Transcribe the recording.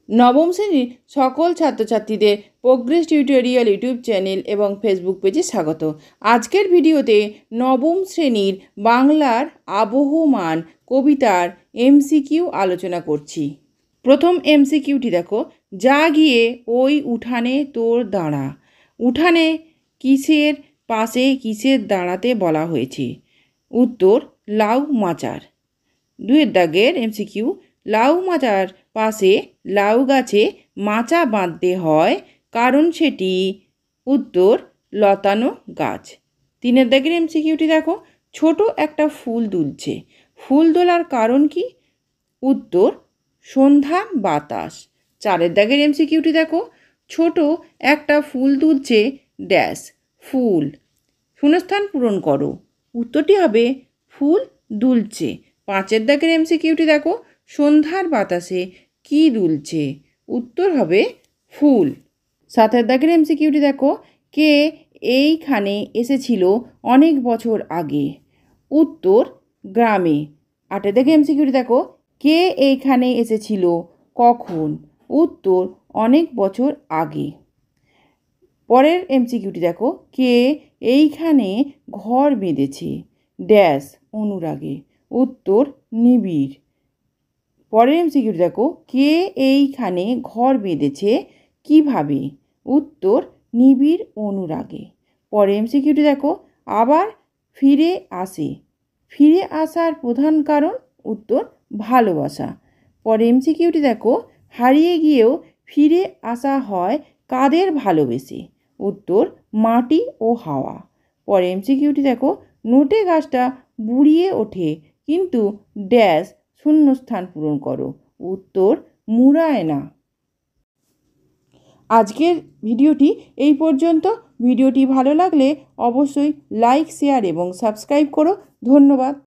নবম শ্রেণীর সকল ছাত্রছাত্রীদের প্রোগ্রেস টিউটোরিয়াল ইউটিউব চ্যানেল এবং ফেসবুক পেজে স্বাগত। আজকের ভিডিওতে নবম শ্রেণীর বাংলার আবহমান কবিতার এমসিকিউ আলোচনা করছি। প্রথম এমসিকিউটি দেখো, যা গিয়ে ওই উঠানে তোর দাঁড়া। উঠানে কিসের পাশে কিসের দাঁড়াতে বলা হয়েছে? উত্তর, লাউ মাচার। 2 দাগের এমসিকিউ, লাউ মাচার পাশে লাউ গাছে মাচা বাঁধতে হয় কারণ সেটি? উত্তর, লতানো গাছ। 3 দাগের এমসিকিউটি দেখো, ছোট একটা ফুল দুলছে, ফুল দোলার কারণ কি? উত্তর, সন্ধ্যা বাতাস। 4 দাগের এমসিকিউটি দেখো, ছোট একটা ফুল দুলছে ড্যাশ ফুল। শূন্যস্থান পূরণ করো। উত্তরটি হবে ফুল দুলছে। 5 দাগের এমসিকিউটি দেখো, সন্ধ্যার বাতাসে কি দুলছে? উত্তর হবে ফুল। 7 দাগের এমসিকিউটি দেখো, কে এইখানে এসেছিল অনেক বছর আগে? উত্তর, গ্রামে। 8 দাগের এমসিকিউটি দেখো, কে এইখানে এসেছিল কখন? উত্তর, অনেক বছর আগে। পরের এমসিকিউটি দেখো, কে এইখানে ঘর বেঁধেছে ড্যাশ অনুরাগে? উত্তর, নিবিড়। পরের এমসিকিউটি দেখো, কে এইখানে ঘর বেঁধেছে কিভাবে? উত্তর, নিবিড় অনুরাগে। পরের এমসিকিউটি দেখো, আবার ফিরে আসে, ফিরে আসার প্রধান কারণ? উত্তর, ভালোবাসা। পরের এমসিকিউটি দেখো, হারিয়ে গিয়েও ফিরে আসা হয় কাদের ভালোবেসে? উত্তর, মাটি ও হাওয়া। পরের এমসিকিউটি দেখো, নোটে গাছটা বুড়িয়ে ওঠে কিন্তু ড্যাশ শূন্যস্থান পূরণ করো। উত্তর, মুড়ায় না। আজকের ভিডিওটি এই পর্যন্ত। ভিডিওটি ভালো লাগলে অবশ্যই লাইক, শেয়ার এবং সাবস্ক্রাইব করো। ধন্যবাদ।